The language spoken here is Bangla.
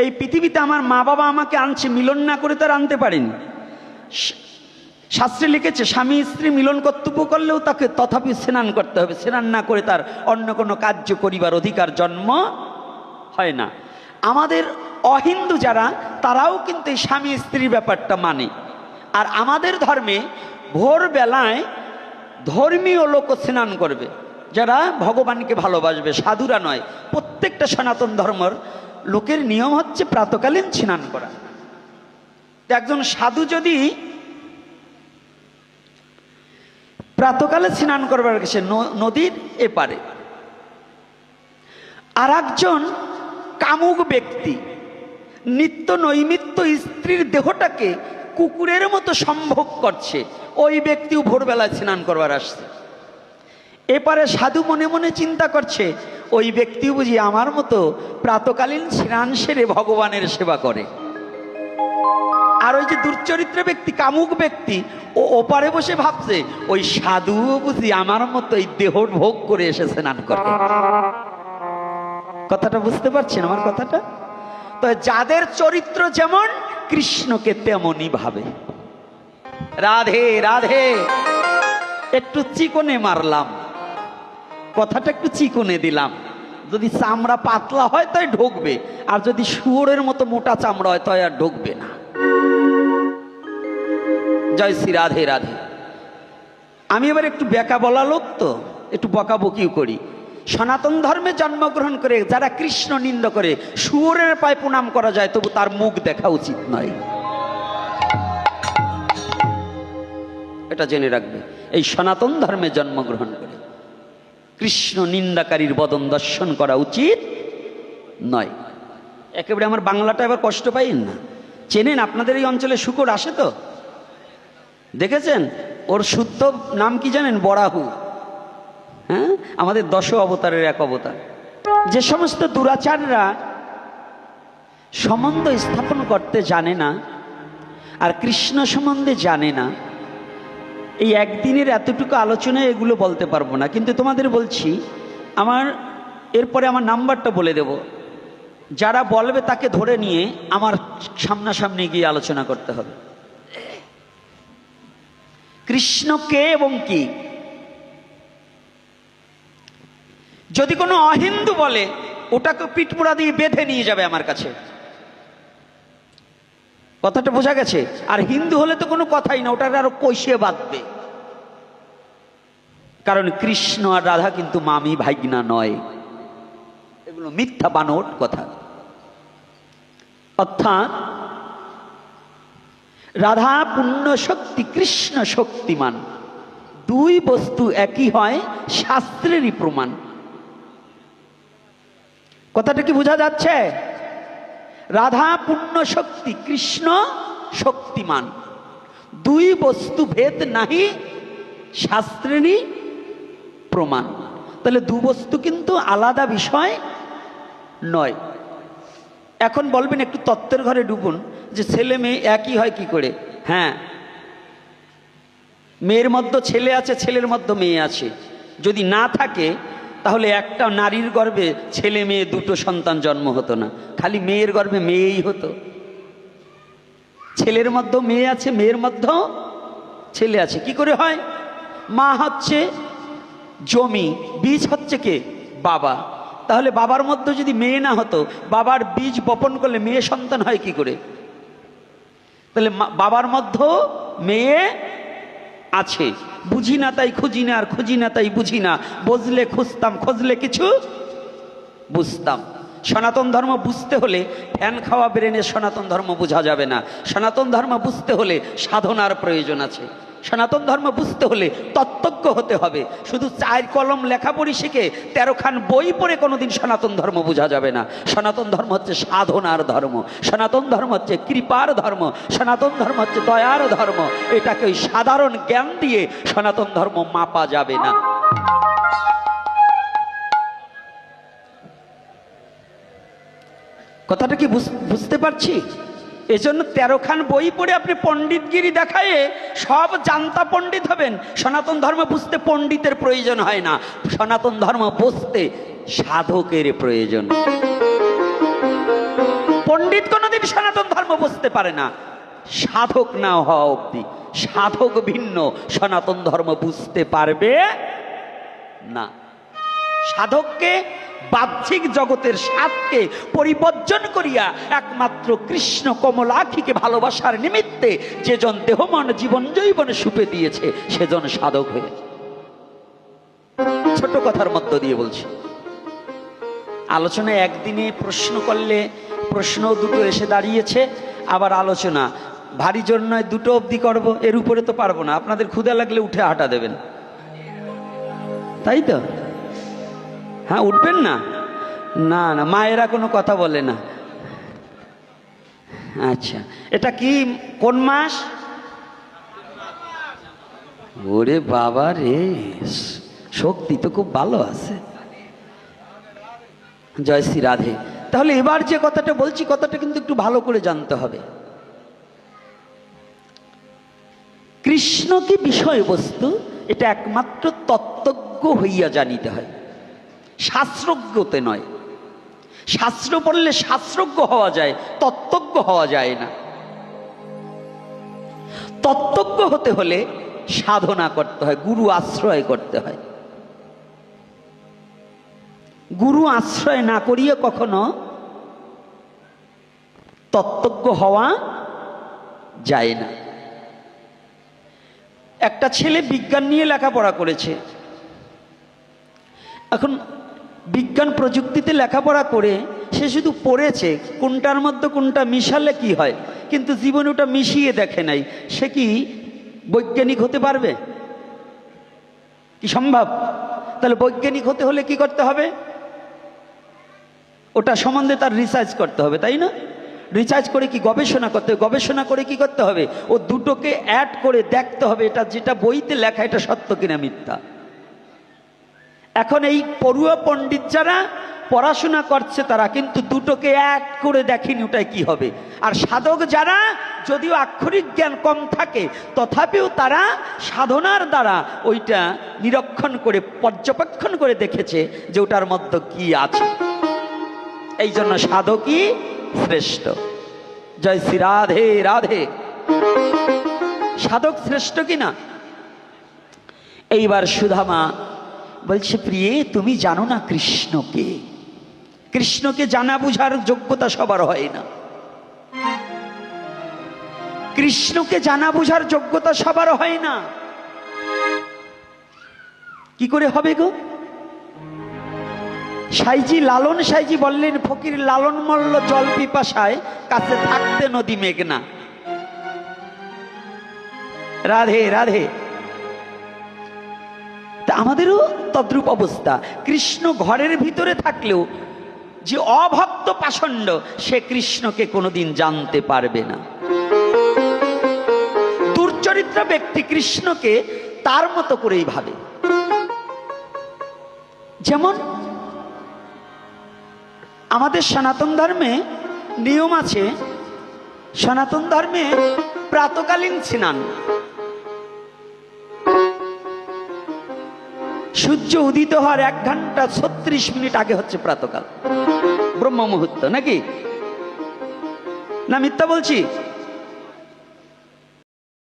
এই পৃথিবীতে আমার মা বাবা আমাকে আনছে, মিলন না করে তার আনতে পারেনি। শাস্ত্রে লিখেছে স্বামী স্ত্রী মিলন কর্তব্য করলেও তাকে তথাপি স্নান করতে হবে, স্নান না করে তার অন্য কোনো কার্য করিবার অধিকার জন্ম হয় না। আমাদের অহিন্দু যারা, তারাও কিন্তু এই স্বামী স্ত্রীর ব্যাপারটা মানে। আর আমাদের ধর্মে ভোরবেলায় ধর্মীয় লোক স্নান করবে, যারা ভগবানকে ভালোবাসবে, সাধুরা নয়। প্রত্যেকটা সনাতন ধর্মের লোকের নিয়ম হচ্ছে প্রাতকালীন স্নান করা। একজন সাধু যদি প্রাতকালে স্নান করবার গেছে নদীর এপারে, আর একজন কামুক ব্যক্তি নিত্য নৈমিত্য স্ত্রীর দেহটাকে কুকুরের মতো সম্ভোগ করছে, ওই ব্যক্তিও ভোরবেলায় স্নান করবার আসছে। এপারে সাধু মনে মনে চিন্তা করছে, ওই ব্যক্তিও বুঝি আমার মতো প্রাতকালীন স্নান সেরে ভগবানের সেবা করে। আর ওই যে দুর্চরিত্র ব্যক্তি, কামুক ব্যক্তি, ও ওপারে বসে ভাবছে ওই সাধুও বুঝি আমার মতো এই দেহ ভোগ করে এসে স্নান করে। কথাটা বুঝতে পারছেন আমার কথাটা? তো যাদের চরিত্র যেমন, কৃষ্ণকে তেমনই ভাবে। রাধে রাধে। একটু চিকনে মারলাম, কথাটা একটু চিকনে দিলাম। যদি চামড়া পাতলা হয় তাই ঢুকবে, আর যদি শুয়োরের মতো মোটা চামড়া হয় তাই আর ঢুকবে না। জয় শ্রী রাধে রাধে। আমি এবার একটু বেকা বলা লোক, তো একটু বকাবকিও করি। সনাতন ধর্মে জন্মগ্রহণ করে যারা কৃষ্ণ নিন্দা করে, শুয়োরের পায়ে প্রণাম করা যায়, তবু তার মুখ দেখা উচিত নয়। এটা জেনে রাখবে। এই সনাতন ধর্মে জন্মগ্রহণ করে কৃষ্ণ নিন্দাকারীর বদন দর্শন করা উচিত নয়। একেবারে আমার বাংলাটা এবার কষ্ট পাইন না। চেনেন আপনাদের এই অঞ্চলে শুকর আসে তো, দেখেছেন? ওর শুদ্ধ নাম কি জানেন? বরাহু। হ্যাঁ, আমাদের 10 অবতারের এক অবতার। যে সমস্ত দুরাচাররা সম্বন্ধ স্থাপন করতে জানে না আর কৃষ্ণ সম্বন্ধে জানে না, এই একদিনের এতটুকু আলোচনায় এগুলো বলতে পারবো না। কিন্তু তোমাদের বলছি, এরপরে আমার নাম্বারটা বলে দেব, যারা বলবে তাকে ধরে নিয়ে আমার সামনাসামনি গিয়ে আলোচনা করতে হবে। কৃষ্ণ কে এবং কি? যদি কোনো অহিন্দু বলে, ওটাকে পিঠপুরা দিয়ে বেঁধে নিয়ে যাবে আমার কাছে। কথাটা বোঝা গেছে? আর হিন্দু হলে তো কোনো কথাই না, ওটাকে আরো কষিয়ে বাঁধবে। কারণ কৃষ্ণ আর রাধা কিন্তু মামি ভাইগনা নয়, এগুলো মিথ্যা বানোট কথা। অর্থাৎ রাধা পূর্ণ শক্তি, কৃষ্ণ শক্তিমান, দুই বস্তু একই হয়, শাস্ত্রেরই প্রমাণ। কথাটা কি বোঝা যাচ্ছে? রাধা পূর্ণ শক্তি, কৃষ্ণ শক্তিমান, দুই বস্তু ভেদ নাহি, শাস্ত্রেরই প্রমাণ। তাহলে দু বস্তু কিন্তু আলাদা বিষয় নয়। এখন বলবেন একটু তত্ত্বের ঘরে ডুবুন, যে ছেলে মেয়ে একই হয় কি করে? হ্যাঁ, মেয়ের মধ্যে ছেলে আছে, ছেলের মধ্যে মেয়ে আছে। যদি না থাকে তাহলে একটা নারীর গর্ভে ছেলে মেয়ে দুটো সন্তান জন্ম হতো না, খালি মেয়ের গর্ভে মেয়েই হতো। ছেলের মধ্যেও মেয়ে আছে, মেয়ের মধ্যেও ছেলে আছে। কি করে হয়? মা হচ্ছে জমি, বীজ হচ্ছে কে? বাবা। তাহলে বাবার মধ্যে যদি মেয়ে না হতো, বাবার বীজ বপন করলে মেয়ে সন্তান হয় কি করে? তাহলে বাবার মধ্যেও মেয়ে আছে। বুঝি না তাই খুঁজি না, আর খুঁজি না তাই বুঝি না, বুঝলে খুঁজতাম, খুঁজলে কিছু বুঝতাম। সনাতন ধর্ম বুঝতে হলে ফ্যান খাওয়া ব্রেনে সনাতন ধর্ম বোঝা যাবে না। সনাতন ধর্ম বুঝতে হলে সাধনার প্রয়োজন আছে। সনাতন ধর্ম বুঝতে হলে তত্ত্বজ্ঞ হতে হবে। শুধু 4 কলম লেখাপড়ি শিখে 13 খান বই পড়ে কোনোদিন সনাতন ধর্ম বোঝা যাবে না। সনাতন ধর্ম হচ্ছে সাধনার ধর্ম, সনাতন ধর্ম হচ্ছে কৃপার ধর্ম, সনাতন ধর্ম হচ্ছে দয়ার ধর্ম। এটাকে ওই সাধারণ জ্ঞান দিয়ে সনাতন ধর্ম মাপা যাবে না। কথাটা কি বুঝতে পারছি? এজন্য 13 খান বই পড়ে আপনি পণ্ডিতগিরি দেখায়ে সব জানতা পণ্ডিত হবেন। সনাতন ধর্ম বুঝতে পণ্ডিতের প্রয়োজন হয় না, সনাতন ধর্ম বুঝতে সাধকের প্রয়োজন। পণ্ডিত কোনোদিন সনাতন ধর্ম বুঝতে পারে না, সাধক না হওয়া অবধি। সাধক ভিন্ন, সনাতন ধর্ম বুঝতে পারবে না। সাধককে বাহ্যিক জগতের স্বাদকে পরিবর্জন করিয়া একমাত্র কৃষ্ণ কমলাক্ষীকে ভালোবাসার নিমিত্তে যেজন দেহ মন জীবন জৈবনে সুপে দিয়েছে সেজন সাধক হয়েছে। ছোট কথার মধ্য দিয়ে বলছি। আলোচনা একদিনে প্রশ্ন করলে প্রশ্ন দুটো এসে দাঁড়িয়েছে, আবার আলোচনা ভারী জোর নয়, দুটো অবধি করব, এর উপরে তো পারবো না। আপনাদের ক্ষুধা লাগলে উঠে হাঁটা দেবেন, তাই তো? হ্যাঁ, উঠবেন না? না না, মায়েরা কোনো কথা বলে না। আচ্ছা, এটা কি কোন মাস? ওরে বাবা রে, শক্তি তো খুব ভালো আছে। জয় শ্রী রাধে। তাহলে এবার যে কথাটা বলছি, কথাটা কিন্তু একটু ভালো করে জানতে হবে। কৃষ্ণ কি বিষয়বস্তু, এটা একমাত্র তত্ত্বজ্ঞ হইয়া জানিতে হয়, শাস্ত্রজ্ঞতে নয়। শাস্ত্র পড়লে শাস্ত্রজ্ঞ হওয়া যায়, তত্ত্বজ্ঞ হওয়া যায় না। তত্ত্বজ্ঞ হতে হলে সাধনা করতে হয়, গুরু আশ্রয় করতে হয়। গুরু আশ্রয় না করিয়ে কখনো তত্ত্বজ্ঞ হওয়া যায় না। একটা ছেলে বিজ্ঞান নিয়ে লেখাপড়া করেছে, এখন বিজ্ঞান প্রযুক্তিতে লেখাপড়া করে সে শুধু পড়েছে, কোনটার মধ্যে কোনটা মিশালে কি হয়, কিন্তু জীবনে ওটা মিশিয়ে দেখে নাই। সে কি বৈজ্ঞানিক হতে পারবে? কি সম্ভব? তাহলে বৈজ্ঞানিক হতে হলে কি করতে হবে? ওটা সম্বন্ধে তার রিসার্চ করতে হবে, তাই না? রিসার্চ করে কি গবেষণা করতে হবে, গবেষণা করে কি করতে হবে? ও দুটোকে অ্যাড করে দেখতে হবে এটা যেটা বইতে লেখা এটা সত্য কিনা মিথ্যা। এখন এই পড়ুয়া পণ্ডিত যারা পড়াশোনা করছে তারা কিন্তু দুটোকে এক করে দেখেনি ওটাই কি হবে। আর সাধক যারা যদিও আক্ষরিক জ্ঞান কম থাকে তথাপিও তারা সাধনার দ্বারা ওইটা নিরীক্ষণ করে পর্যবেক্ষণ করে দেখেছে যে ওটার মধ্যে কি আছে। এই জন্য সাধকই শ্রেষ্ঠ। জয় শ্রী রাধে রাধে। সাধক শ্রেষ্ঠ কিনা? এইবার সুধামা বলছে, প্রিয়ে তুমি জানো না কৃষ্ণকে। কৃষ্ণকে জানা বুঝার যোগ্যতা সবার হয় না। কৃষ্ণকে জানা বুঝার যোগ্যতা সবার হয় না। কি করে হবে গো? সাইজি লালন সাইজি বললেন, ফকির লালন মল্ল জল পিপাসায় কাছে থাকতে নদী মেঘনা। রাধে রাধে। তা আমাদেরও তদ্রূপ অবস্থা। কৃষ্ণ ঘরের ভিতরে থাকলেও যে অভক্ত পাষণ্ড সে কৃষ্ণকে কোনোদিন জানতে পারবে না। দুর্চরিত্র ব্যক্তি কৃষ্ণকে তার মতো করেই ভাবে। যেমন আমাদের সনাতন ধর্মে নিয়ম আছে, সনাতন ধর্মে প্রাতকালীন স্নান। সূর্য উদিত হওয়ার 1 ঘন্টা 36 মিনিট আগে হচ্ছে প্রাতকাল, ব্রহ্ম মুহূর্ত, নাকি না মিথ্যা বলছি?